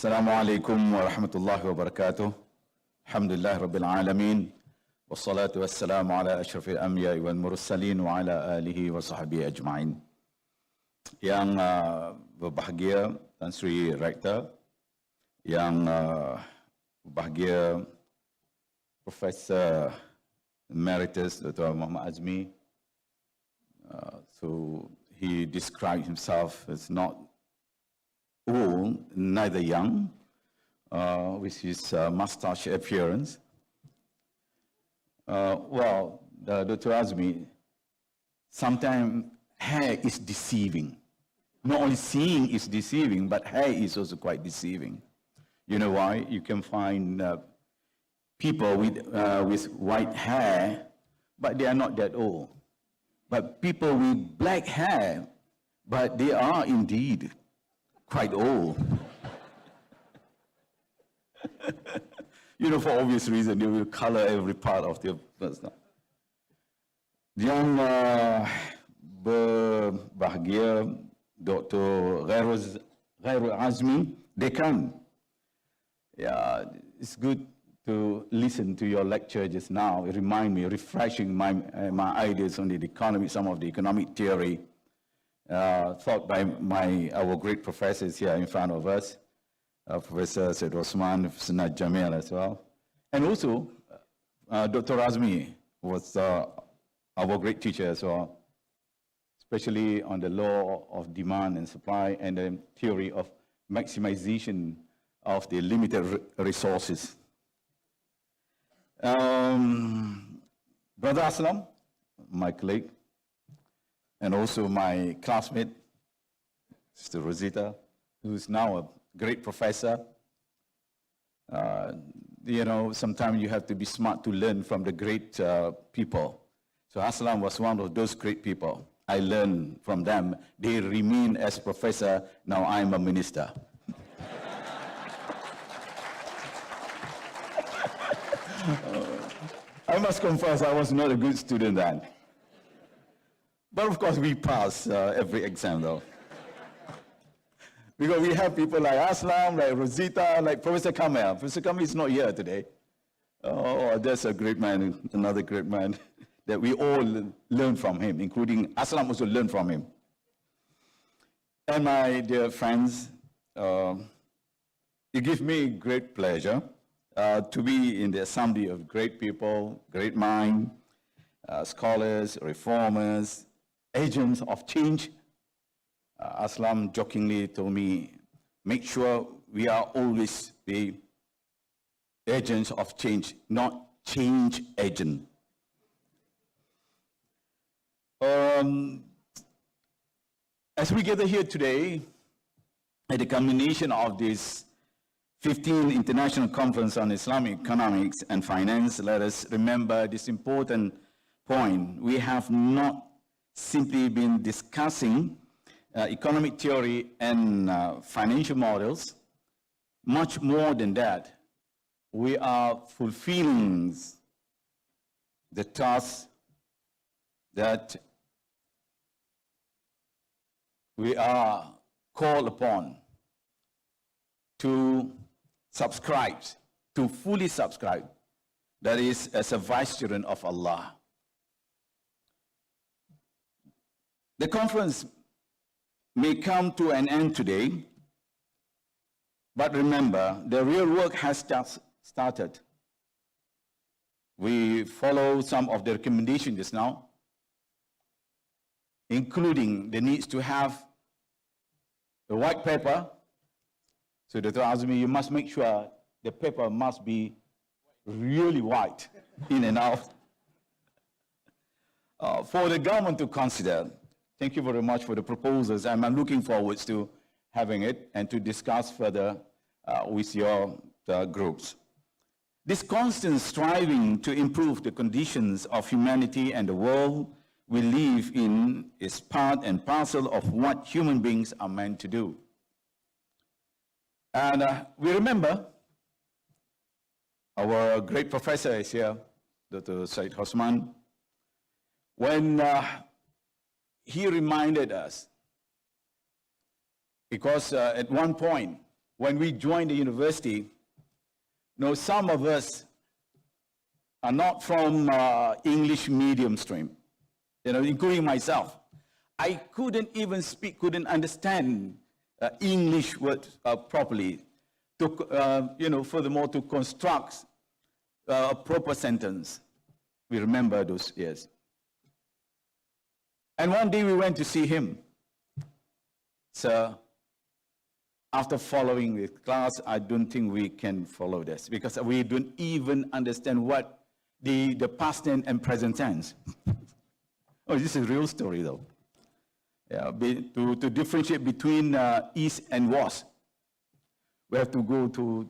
السلام عليكم ورحمة الله وبركاته. الحمد لله رب العالمين والصلاة والسلام على أشرف الأنبياء والمرسلين وعلى آله وصحبه أجمعين. Yang berbahagia Tan Sri Rektor, yang berbahagia Profesor Emeritus Dr. Muhammad Azmi. So he described himself as not old, neither young, with his mustache appearance. Dr. Azmi, sometimes hair is deceiving. Not only seeing is deceiving, but hair is also quite deceiving. You know why? You can find people with white hair, but they are not that old. But people with black hair, but they are indeed quite old. You know, for obvious reason, they will color every part of their person. Yang berbahagia Dr. Ghairul Azmi, Dekan. Yeah, it's good to listen to your lecture just now. It reminds me, refreshing my ideas on the economy, some of the economic theory taught by our great professors here in front of us, Professor Said Osman, Professor Jamil as well. And also, Dr. Azmi was our great teacher as well, especially on the law of demand and supply and the theory of maximization of the limited resources. Brother Aslam, my colleague, and also my classmate, Sister Rosita, who is now a great professor. You know, sometimes you have to be smart to learn from the great people. So Aslam was one of those great people. I learned from them. They remain as professor. Now I'm a minister. I must confess, I was not a good student then. But of course, we pass every exam though. Because we have people like Aslam, like Rosita, like Professor Kamel. Professor Kamel is not here today. Oh, that's a great man, another great man that we all learn from him, including Aslam also learned from him. And my dear friends, it gives me great pleasure to be in the assembly of great people, great minds, scholars, reformers, agents of change. Aslam jokingly told me, make sure we are always the agents of change, not change agent. As we gather here today, at the culmination of this 15th International Conference on Islamic Economics and Finance, let us remember this important point. We have not simply been discussing economic theory and financial models. Much more than that, we are fulfilling the task that we are called upon to subscribe, to fully subscribe, that is, as a vicegerent of Allah. The conference may come to an end today, but remember, the real work has just started. We follow some of the recommendations just now, including the needs to have a white paper. So Dr. Azmi, you must make sure the paper must be really white, in and out. For the government to consider. Thank you very much for the proposals, and I'm looking forward to having it and to discuss further with your groups. This constant striving to improve the conditions of humanity and the world we live in is part and parcel of what human beings are meant to do. And we remember our great professor is here, Dr. Said Osman, when he reminded us, because at one point, when we joined the university, some of us are not from English medium stream, including myself. I couldn't even speak, couldn't understand English words properly. Furthermore, to construct a proper sentence. We remember those years. And one day we went to see him. Sir, after following the class, I don't think we can follow this because we don't even understand what the past tense and present tense. Oh, this is a real story though. Yeah, to differentiate between is and was, we have to go to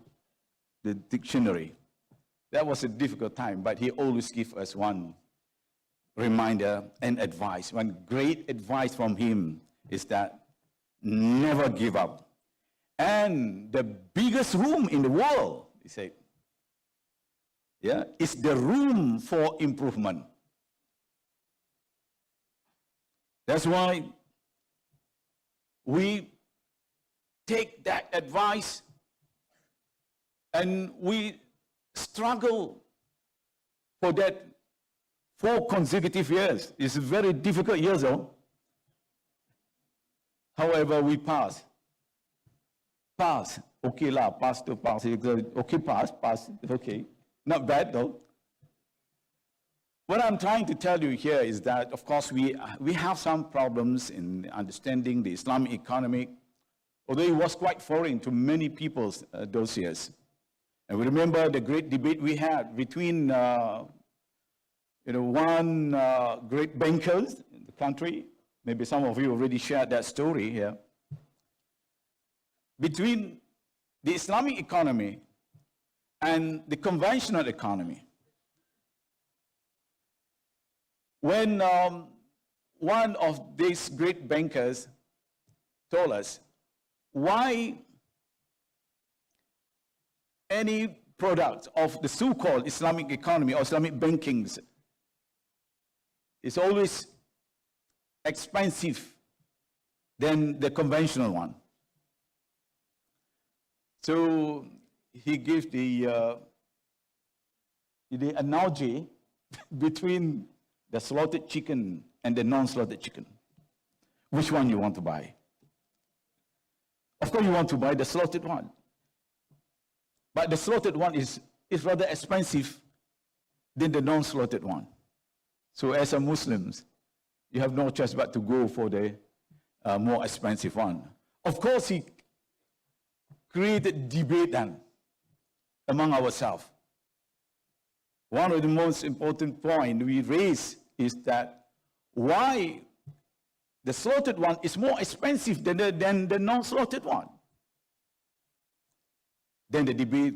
the dictionary. That was a difficult time, but he always gives us one reminder and advice. One great advice from him is that never give up. And the biggest room in the world, he said, is the room for improvement. That's why we take that advice and we struggle for that 4 consecutive years. It's very difficult years though. However, we pass. Pass. Okay lah, pass to pass. Okay, pass. Okay. Not bad though. What I'm trying to tell you here is that, of course, we have some problems in understanding the Islamic economy, although it was quite foreign to many people those years. And we remember the great debate we had between, one great bankers in the country. Maybe some of you already shared that story here. Between the Islamic economy and the conventional economy. When one of these great bankers told us why any product of the so-called Islamic economy or Islamic bankings is always expensive than the conventional one. So he gave the analogy between the slaughtered chicken and the non-slaughtered chicken. Which one you want to buy? Of course you want to buy the slaughtered one. But the slaughtered one is rather expensive than the non-slaughtered one. So as a Muslims, you have no choice but to go for the more expensive one. Of course, he created debate then among ourselves. One of the most important points we raise is that why the slaughtered one is more expensive than the non-slaughtered one. Then the debate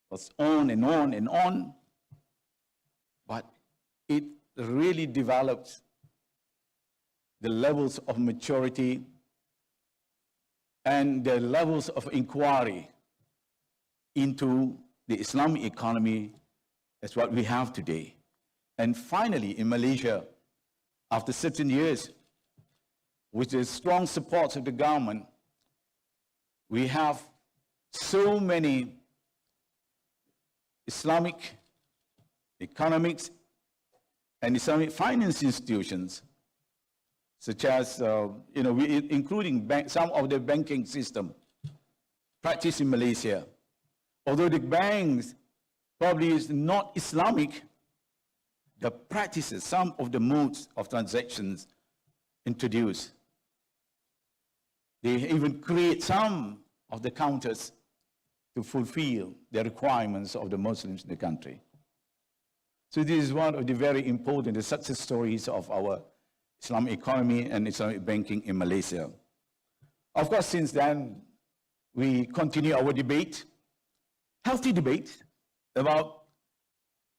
was on and on and on, but it really developed the levels of maturity and the levels of inquiry into the Islamic economy as what we have today. And finally, in Malaysia, after certain years, with the strong support of the government, we have so many Islamic economics and Islamic finance institutions, such as, including some of the banking system practiced in Malaysia. Although the banks probably is not Islamic, the practices, some of the modes of transactions introduced. They even create some of the counters to fulfill the requirements of the Muslims in the country. So this is one of the very important success stories of our Islamic economy and Islamic banking in Malaysia. Of course, since then, we continue our debate, healthy debate, about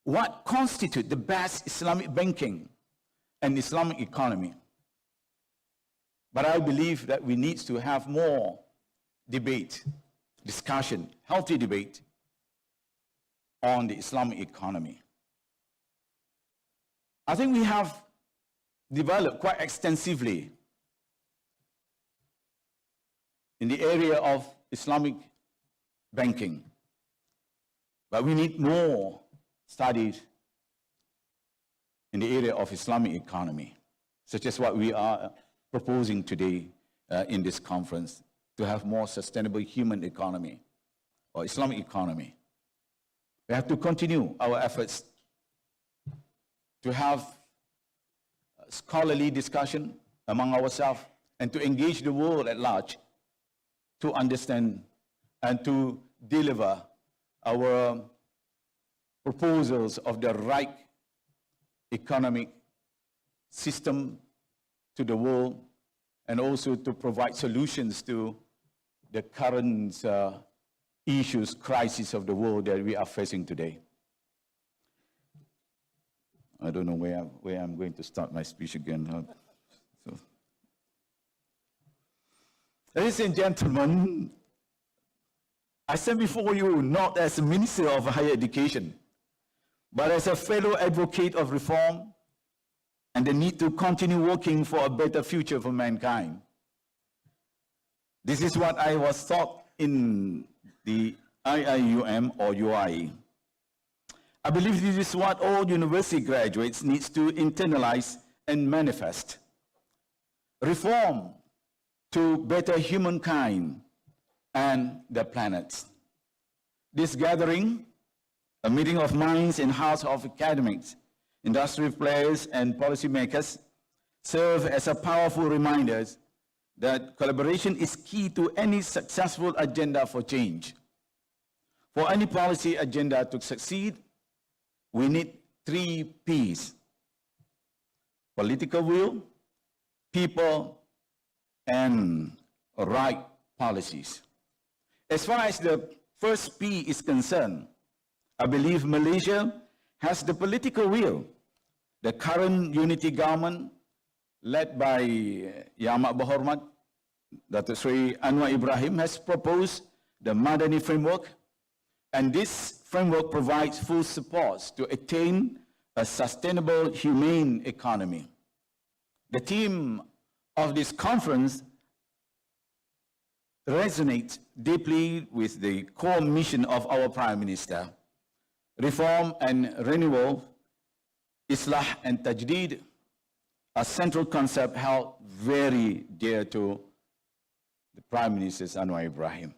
what constitutes the best Islamic banking and Islamic economy. But I believe that we need to have more debate, discussion, healthy debate on the Islamic economy. I think we have developed quite extensively in the area of Islamic banking. But we need more studies in the area of Islamic economy, such as what we are proposing today in this conference, to have more sustainable human economy or Islamic economy. We have to continue our efforts to have scholarly discussion among ourselves and to engage the world at large to understand and to deliver our proposals of the right economic system to the world, and also to provide solutions to the current issues, crises of the world that we are facing today. I don't know where I'm going to start my speech again. Ladies and gentlemen, I stand before you not as a minister of higher education, but as a fellow advocate of reform and the need to continue working for a better future for mankind. This is what I was taught in the IIUM or UIE. I believe this is what all university graduates need to internalize and manifest. Reform to better humankind and the planet. This gathering, a meeting of minds and hearts of academics, industry players, and policymakers, serve as a powerful reminder that collaboration is key to any successful agenda for change. For any policy agenda to succeed, we need 3 P's: political will, people, and right policies. As far as the first P is concerned, I believe Malaysia has the political will. The current unity government, led by Yang Amat Berhormat Datuk Seri Anwar Ibrahim, has proposed the Madani framework, and this framework provides full support to attain a sustainable, humane economy. The theme of this conference resonates deeply with the core mission of our Prime Minister: reform and renewal, Islah and Tajdeed, a central concept held very dear to the Prime Minister Anwar Ibrahim.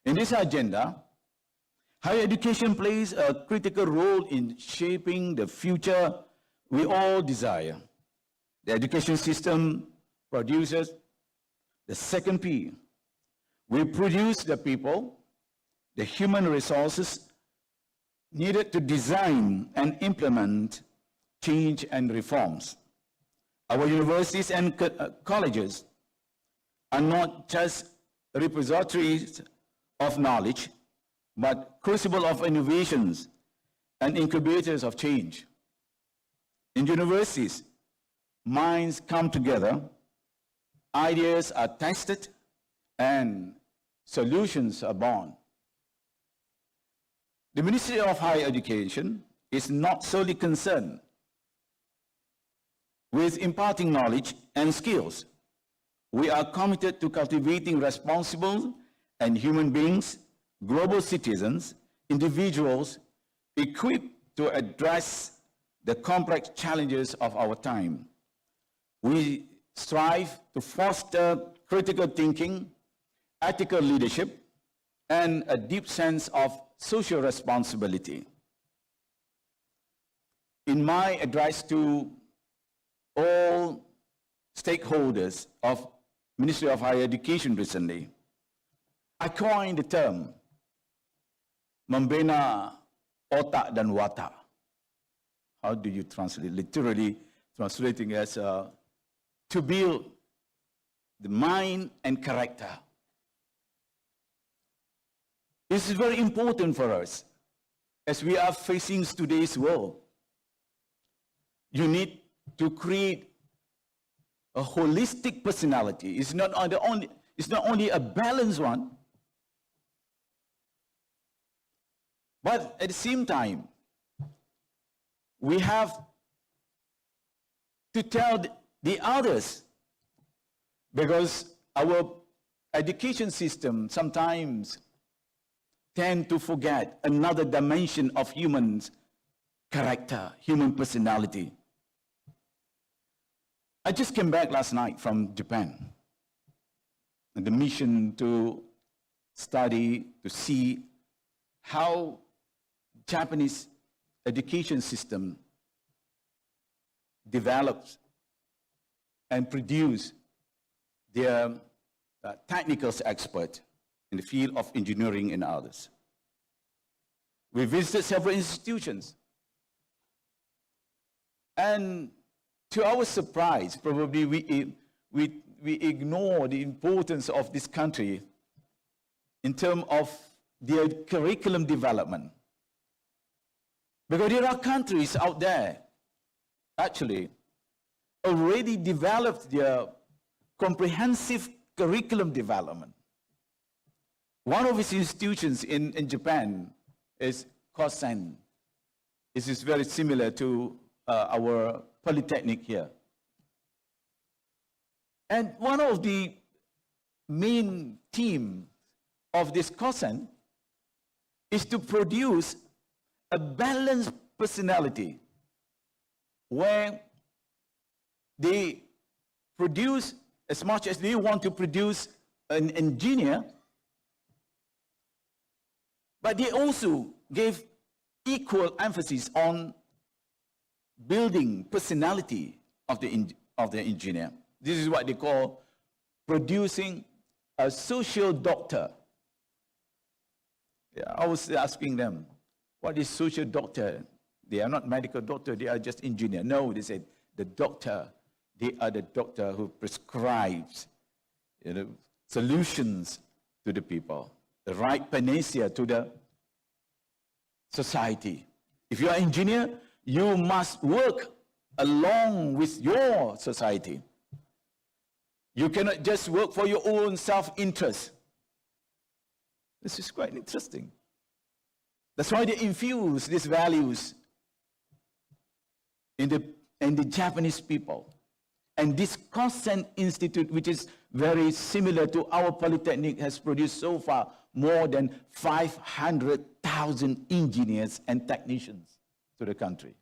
In this agenda, higher education plays a critical role in shaping the future we all desire. The education system produces the second P. We produce the people, the human resources needed to design and implement change and reforms. Our universities and colleges are not just repositories of knowledge, but crucible of innovations and incubators of change. In universities, minds come together, ideas are tested, and solutions are born. The Ministry of Higher Education is not solely concerned with imparting knowledge and skills. We are committed to cultivating responsible and human beings, global citizens, individuals equipped to address the complex challenges of our time. We strive to foster critical thinking, ethical leadership, and a deep sense of social responsibility. In my address to all stakeholders of Ministry of Higher Education recently, I coined the term membina otak dan watak. How do you translate? Literally translating as to build the mind and character. This is very important for us as we are facing today's world. You need to create a holistic personality. It's not only a balanced one, but at the same time, we have to tell the others, because our education system sometimes tend to forget another dimension of human's character, human personality. I just came back last night from Japan, and the mission to study, to see how Japanese education system develops and produce their technical experts in the field of engineering and others. We visited several institutions. And to our surprise, probably we ignore the importance of this country in terms of their curriculum development. Because there are countries out there, actually, already developed their comprehensive curriculum development. One of its institutions in Japan is Kosen. This is very similar to our polytechnic here. And one of the main themes of this Kosen is to produce a balanced personality where they produce, as much as they want to produce an engineer, but they also gave equal emphasis on building personality of the engineer. This is what they call producing a social doctor. Yeah, I was asking them, what is social doctor? They are not medical doctor, they are just engineer. No, they said, the doctor, they are the doctor who prescribes solutions to the people, the right panacea to the society. If you are an engineer, you must work along with your society. You cannot just work for your own self-interest. This is quite interesting. That's why they infuse these values in the Japanese people. And this Kosen Institute, which is very similar to our polytechnic, has produced so far more than 500,000 engineers and technicians to the country.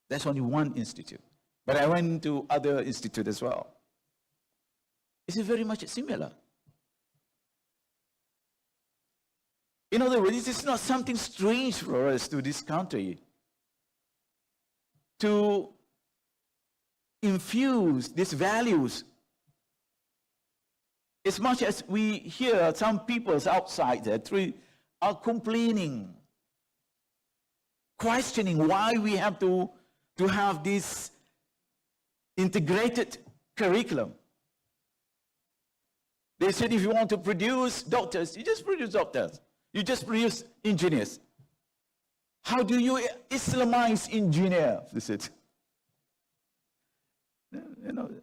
That's only one institute. But I went to other institutes as well. It's very much similar. In other words, this is not something strange for us to this country to infuse these values. As much as we hear some people outside there are complaining, questioning why we have to have this integrated curriculum. They said if you want to produce doctors, you just produce doctors. You just produce engineers. How do you Islamize engineer? They said.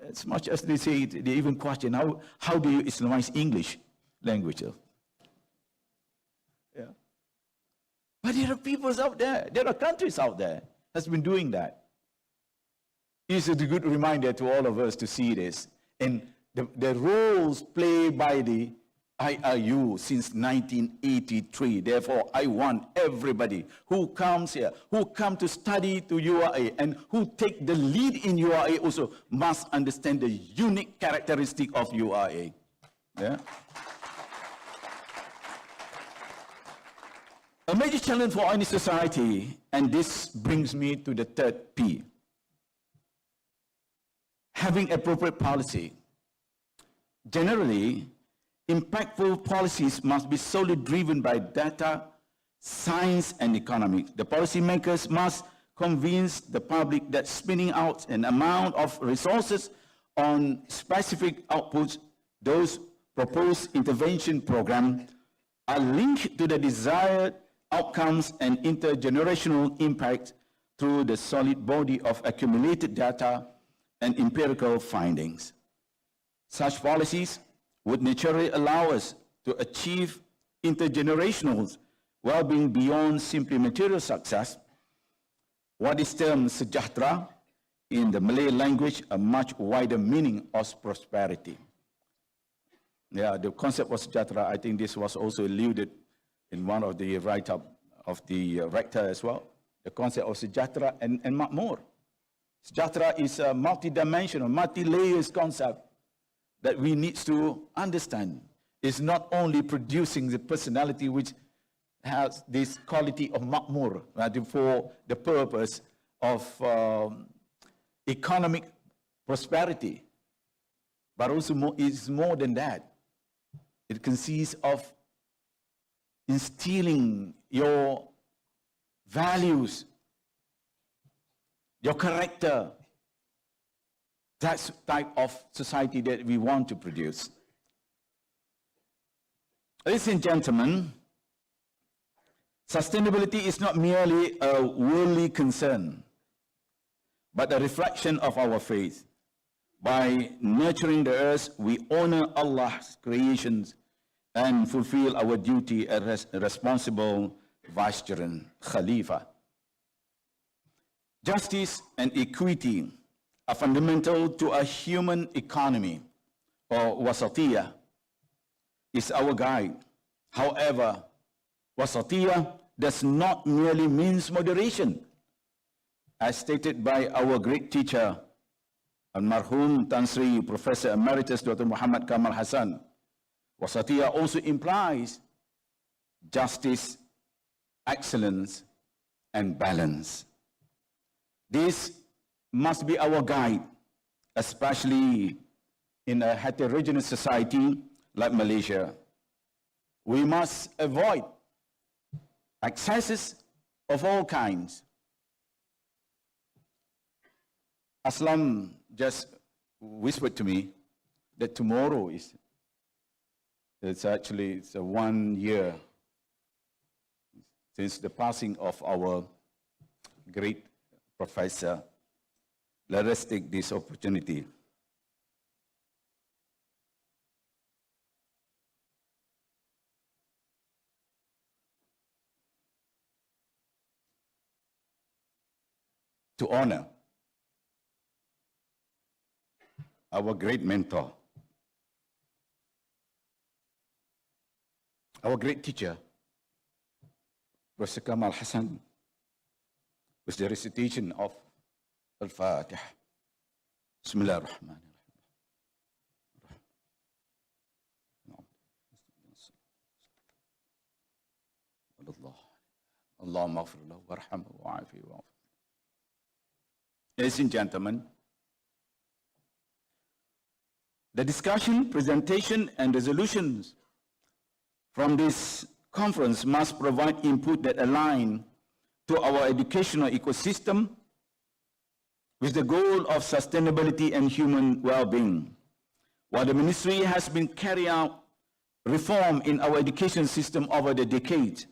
As much as they say it, they even question how do you Islamize English language? Yeah. But there are peoples out there, there are countries out there that's been doing that. It's a good reminder to all of us to see this. And the roles played by the IRU since 1983. Therefore, I want everybody who comes here, who come to study to URA, and who take the lead in URA also must understand the unique characteristic of URA. Yeah? A major challenge for any society, and this brings me to the third P. Having appropriate policy. Generally, impactful policies must be solely driven by data, science, and economics. The policymakers must convince the public that spending out an amount of resources on specific outputs, those proposed intervention programs, are linked to the desired outcomes and intergenerational impact through the solid body of accumulated data and empirical findings. Such policies would naturally allow us to achieve intergenerational well-being beyond simply material success. What is termed sejahtera in the Malay language a much wider meaning of prosperity. Yeah, the concept of sejahtera, I think this was also alluded in one of the write-up of the rector as well. The concept of sejahtera and makmur. Sejahtera is a multi-dimensional, multi-layers concept that we need to understand. It's not only producing the personality which has this quality of makmur for the purpose of economic prosperity, but also it's more than that. It consists of instilling your values, your character. That's the type of society that we want to produce. Ladies and gentlemen, sustainability is not merely a worldly concern, but a reflection of our faith. By nurturing the earth, we honor Allah's creations and fulfill our duty as a responsible vicegerent, Khalifa. Justice and equity are fundamental to a human economy, or wasatiyah is our guide. However, wasatiyah does not merely mean moderation. As stated by our great teacher, Al-Marhum Tan Sri Professor Emeritus Dr. Muhammad Kamal Hassan, wasatiyah also implies justice, excellence, and balance. This must be our guide, especially in a heterogeneous society like Malaysia. We must avoid excesses of all kinds. Aslam just whispered to me that tomorrow it's 1 year since the passing of our great professor. Let us take this opportunity to honor our great mentor, our great teacher, Professor Kamal Hassan, with the recitation of Al-Fatiha. Bismillah ar-Rahman ar-Rahim. Allahumma aghfir lahu warhamhu wa'afihi wa'afu. Ladies and gentlemen, the discussion, presentation, and resolutions from this conference must provide input that align to our educational ecosystem with the goal of sustainability and human well-being. While the ministry has been carrying out reform in our education system over the decades,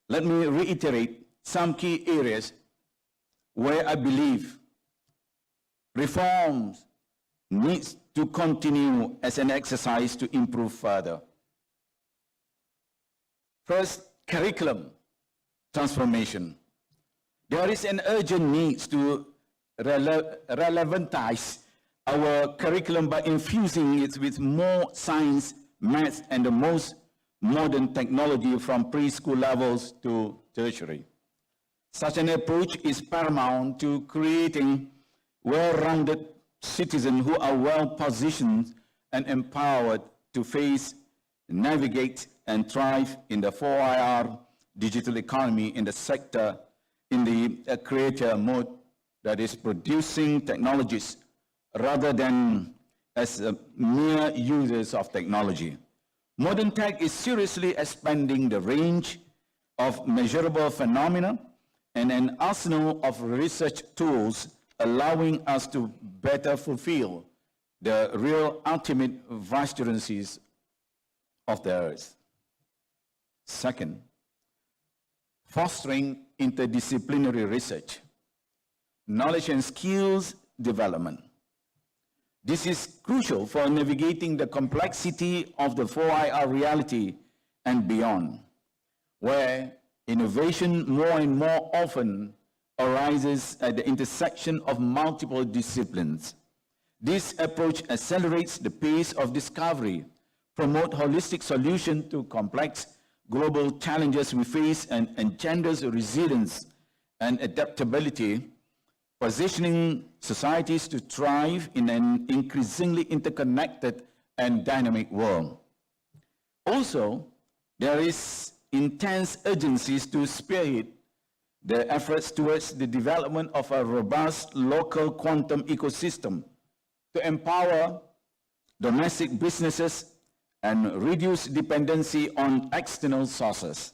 let me reiterate some key areas where I believe reforms needs to continue as an exercise to improve further. First, curriculum transformation. There is an urgent need to relevantize our curriculum by infusing it with more science, maths, and the most modern technology from preschool levels to tertiary. Such an approach is paramount to creating well-rounded citizens who are well-positioned and empowered to face, navigate, and thrive in the 4IR digital economy in the sector, in the creator mode that is producing technologies rather than as mere users of technology. Modern tech is seriously expanding the range of measurable phenomena and an arsenal of research tools allowing us to better fulfill the real ultimate vicegerencies of the earth. Second, fostering interdisciplinary research, knowledge and skills development. This is crucial for navigating the complexity of the 4IR reality and beyond, where innovation more and more often arises at the intersection of multiple disciplines. This approach accelerates the pace of discovery, promotes holistic solutions to complex global challenges we face, and engenders resilience and adaptability, positioning societies to thrive in an increasingly interconnected and dynamic world. Also, there is intense urgency to spearhead the efforts towards the development of a robust local quantum ecosystem to empower domestic businesses and reduce dependency on external sources.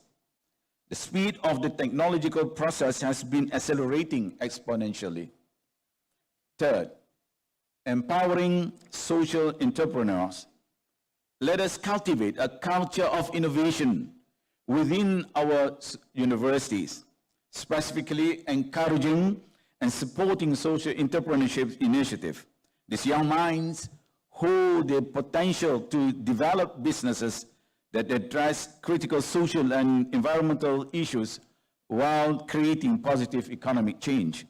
The speed of the technological process has been accelerating exponentially. Third, empowering social entrepreneurs. Let us cultivate a culture of innovation within our universities, specifically encouraging and supporting social entrepreneurship initiatives. These young minds hold the potential to develop businesses that address critical social and environmental issues while creating positive economic change.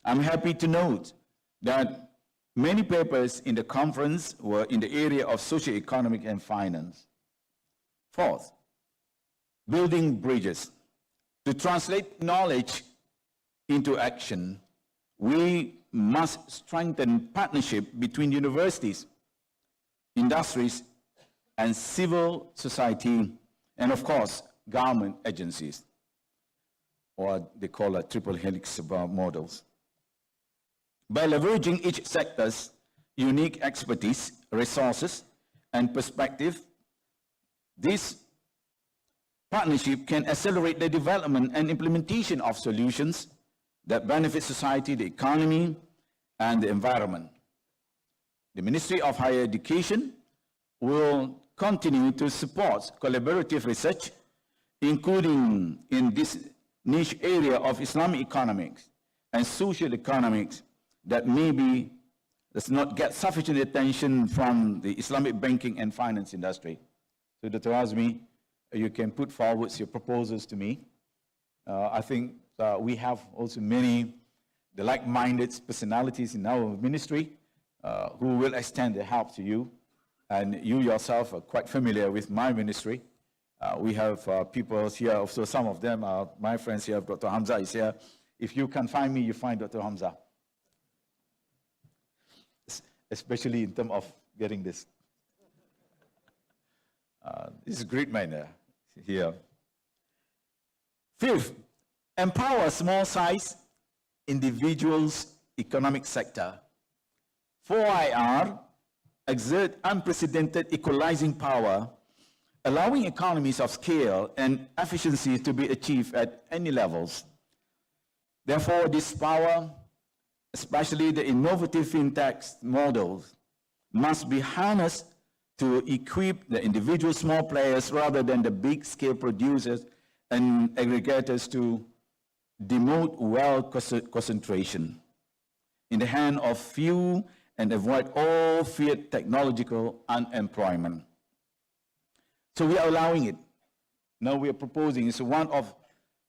I'm happy to note that many papers in the conference were in the area of socio-economic and finance. Fourth, building bridges. To translate knowledge into action, we must strengthen partnership between universities, industries, and civil society, and of course, government agencies, or they call it triple helix models. By leveraging each sector's unique expertise, resources, and perspective, this partnership can accelerate the development and implementation of solutions that benefit society, the economy, and the environment. The Ministry of Higher Education will continue to support collaborative research, including in this niche area of Islamic economics and social economics that does not get sufficient attention from the Islamic banking and finance industry. So Dr. Azmi, you can put forward your proposals to me. I think we have also many the like-minded personalities in our ministry who will extend their help to you. And you yourself are quite familiar with my ministry. We have people here, also some of them are my friends here. Dr. Hamza is here. If you can find me, you find Dr. Hamza. Especially in terms of getting this. This is a great man here. Fifth, empower small-size individuals' economic sector. 4IR exert unprecedented equalizing power, allowing economies of scale and efficiency to be achieved at any levels. Therefore, this power, especially the innovative fintech models, must be harnessed to equip the individual small players rather than the big-scale producers and aggregators to demote wealth concentration in the hand of few and avoid all feared technological unemployment. So we are allowing it. Now we are proposing, it's one of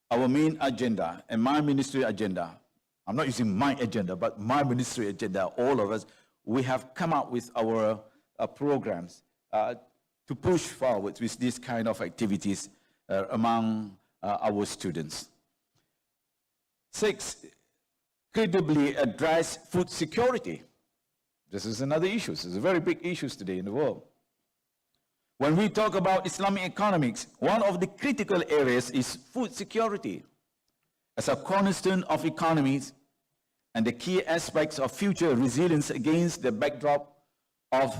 our main agenda and my ministry agenda. I'm not using my agenda, but my ministry agenda, all of us, we have come up with our programs to push forward with this kind of activities among our students. 6, credibly address food security. This is another issue. This is a very big issue today in the world. When we talk about Islamic economics, one of the critical areas is food security as a cornerstone of economies and the key aspects of future resilience against the backdrop of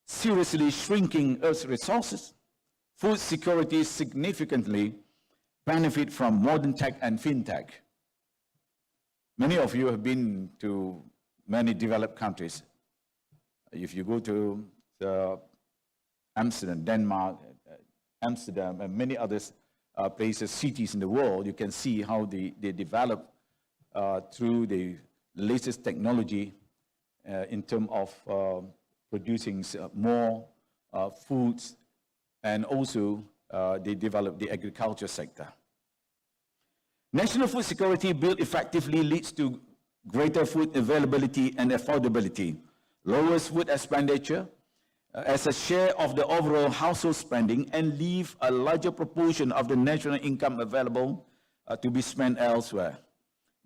seriously shrinking Earth's resources. Food security significantly benefit from modern tech and fintech. Many of you have been to many developed countries. If you go to Amsterdam, Denmark, Amsterdam, and many other places, cities in the world, you can see how they develop through the latest technology in terms of producing more foods, and also they develop the agriculture sector. National food security built effectively leads to greater food availability and affordability, lowers food expenditure as a share of the overall household spending, and leave a larger proportion of the national income available to be spent elsewhere.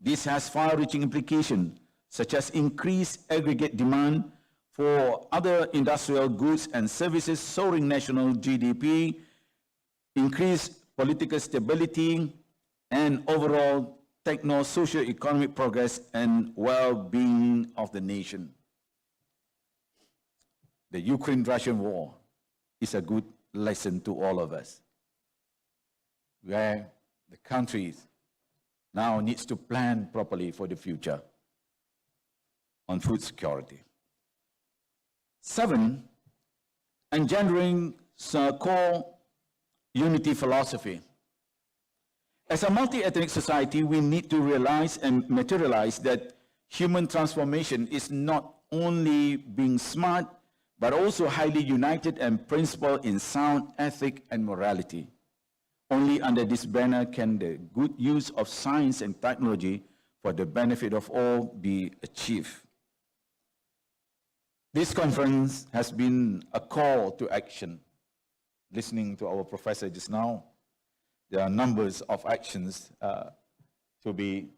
This has far-reaching implications, such as increased aggregate demand for other industrial goods and services, soaring national GDP, increased political stability, and overall techno-socio-economic progress and well-being of the nation. The Ukraine-Russian war is a good lesson to all of us, where the country now needs to plan properly for the future on food security. 7, engendering core unity philosophy. As a multi-ethnic society, we need to realize and materialize that human transformation is not only being smart, but also highly united and principled in sound ethic and morality. Only under this banner can the good use of science and technology for the benefit of all be achieved. This conference has been a call to action. Listening to our professor just now, there are numbers of actions to be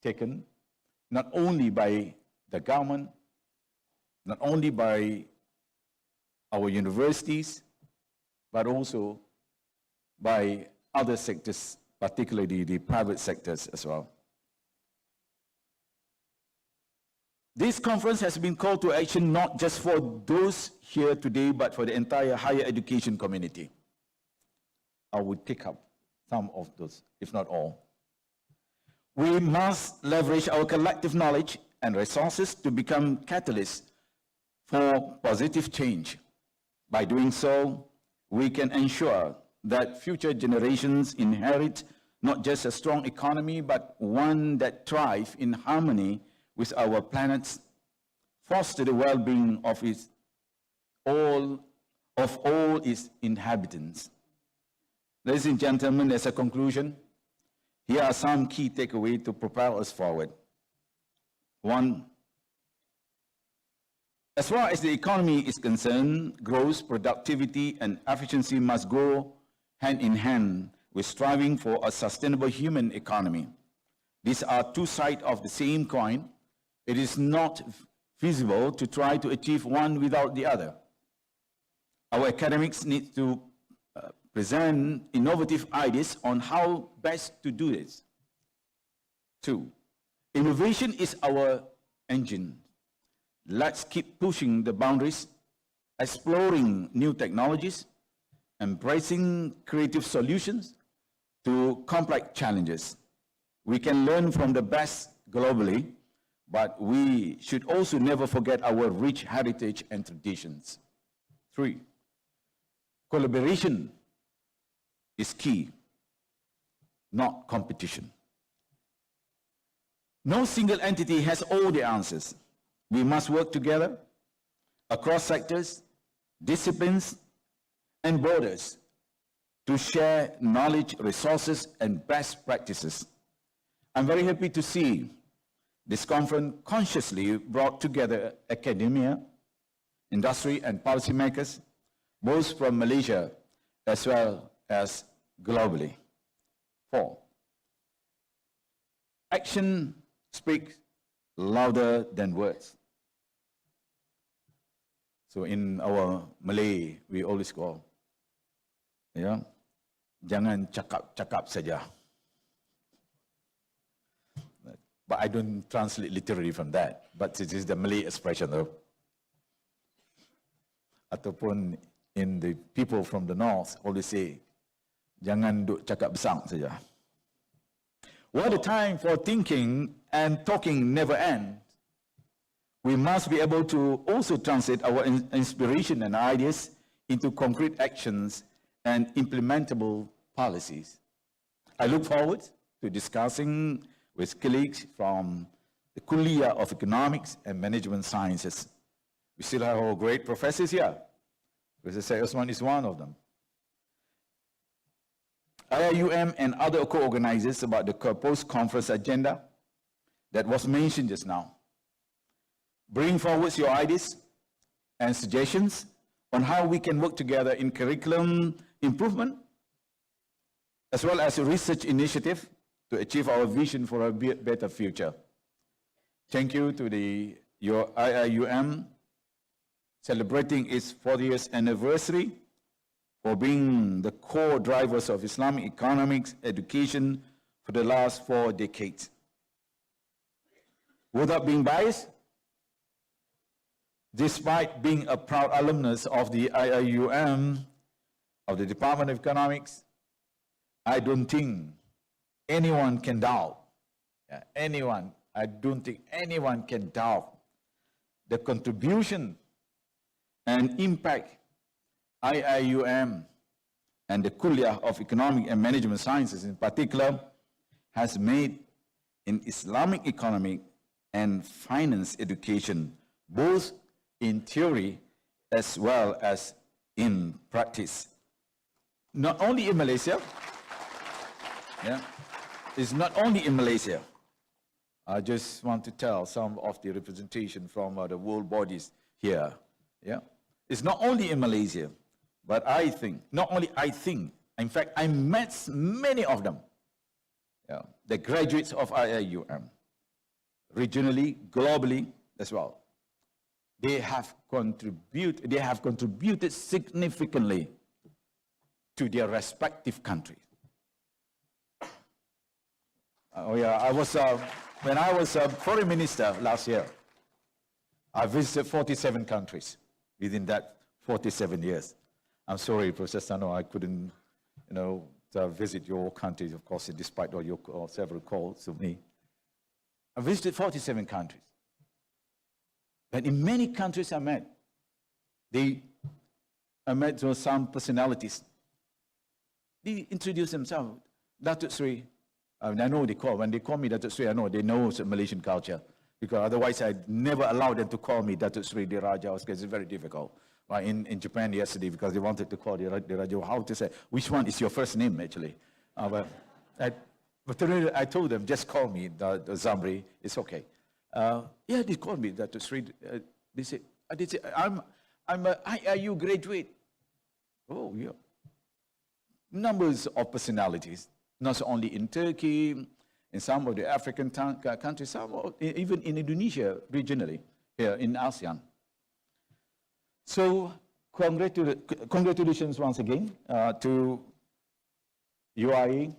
taken, not only by the government, not only by our universities, but also by other sectors, particularly the private sectors as well. This conference has been called to action not just for those here today, but for the entire higher education community. I would pick up some of those, if not all. We must leverage our collective knowledge and resources to become catalysts for positive change. By doing so, we can ensure that future generations inherit not just a strong economy, but one that thrives in harmony with our planet, foster the well-being of all its inhabitants. Ladies and gentlemen, as a conclusion, here are some key takeaways to propel us forward. 1, as far as the economy is concerned, growth, productivity, and efficiency must go hand in hand with striving for a sustainable human economy. These are two sides of the same coin. It is not feasible to try to achieve one without the other. Our academics need to present innovative ideas on how best to do this. 2, innovation is our engine. Let's keep pushing the boundaries, exploring new technologies, embracing creative solutions to complex challenges. We can learn from the best globally, but we should also never forget our rich heritage and traditions. 3, collaboration is key, not competition. No single entity has all the answers. We must work together across sectors, disciplines, and borders to share knowledge, resources, and best practices. I'm very happy to see this conference consciously brought together academia, industry, and policymakers, both from Malaysia as well as globally. 4, action speaks louder than words. So in our Malay, we always call, jangan cakap-cakap saja. But I don't translate literally from that. But it is the Malay expression though. Ataupun in the people from the north always say, jangan duk cakap besar saja. While the time for thinking and talking never ends, we must be able to also translate our inspiration and ideas into concrete actions and implementable policies. I look forward to discussing with colleagues from the Kuliah of Economics and Management Sciences. We still have our great professors here. Professor Osman is one of them. IIUM and other co-organizers about the post-conference agenda that was mentioned just now. Bring forward your ideas and suggestions on how we can work together in curriculum improvement, as well as a research initiative to achieve our vision for a better future. Thank you to your IIUM celebrating its 40th anniversary for being the core drivers of Islamic economics education for the last 4 decades. Without being biased, despite being a proud alumnus of the IIUM, of the Department of Economics, I don't think anyone can doubt, I don't think anyone can doubt the contribution and impact IIUM and the Kuliah of Economic and Management Sciences in particular has made in Islamic economic and finance education, both in theory as well as in practice. Not only in Malaysia, it's not only in Malaysia. I just want to tell some of the representation from the world bodies here. It's not only in Malaysia, but I think, in fact, I met many of them, the graduates of IIUM, regionally, globally as well. They have contributed significantly to their respective countries. When I was a foreign minister last year, I visited 47 countries within that 47 years. I'm sorry, Professor Sano, I couldn't, visit your countries, of course, despite all your several calls to me. I visited 47 countries. And in many countries I met some personalities. They introduced themselves, Datuk Sri. I know when they call me Datuk Sri, I know they know Malaysian culture. Because otherwise I'd never allow them to call me Datuk Sri Diraja, because it's very difficult. In Japan yesterday, because they wanted to call Diraja, how to say, which one is your first name actually? But I told them, just call me Zamri, it's okay. They called me Datuk Sri. They said, I'm an IIU graduate. Oh, yeah. Numbers of personalities, not only in Turkey, in some of the African countries, some even in Indonesia regionally, here in ASEAN. So, congratulations once again to UIE,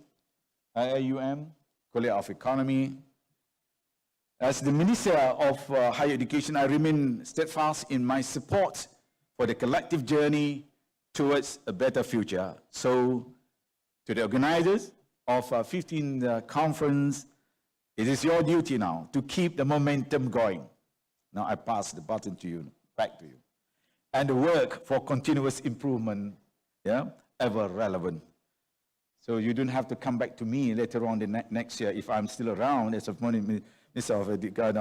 IIUM, College of Economy. As the Minister of Higher Education, I remain steadfast in my support for the collective journey towards a better future. So, to the organizers of 15th conference, it is your duty now to keep the momentum going. Now I pass the baton to you, back to you. And the work for continuous improvement, ever relevant. So you don't have to come back to me later on the next year if I'm still around. As of Minister of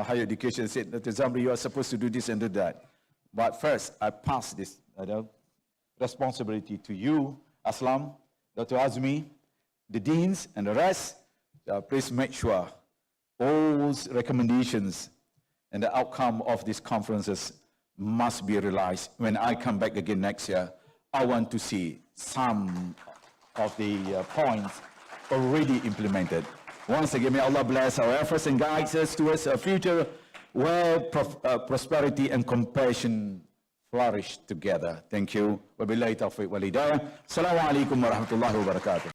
Higher Education said, Dr. Zamri, you are supposed to do this and do that. But first, I pass this responsibility to you, Aslam, Dr. Azmi, the deans, and the rest. Please make sure all those recommendations and the outcome of these conferences must be realized. When I come back again next year, I want to see some of the points already implemented. Once again, may Allah bless our efforts and guide us towards a future where prosperity and compassion flourish together. Thank you. Wabillahi taufiq wal hidayah. Assalamu alaikum warahmatullahi wabarakatuh.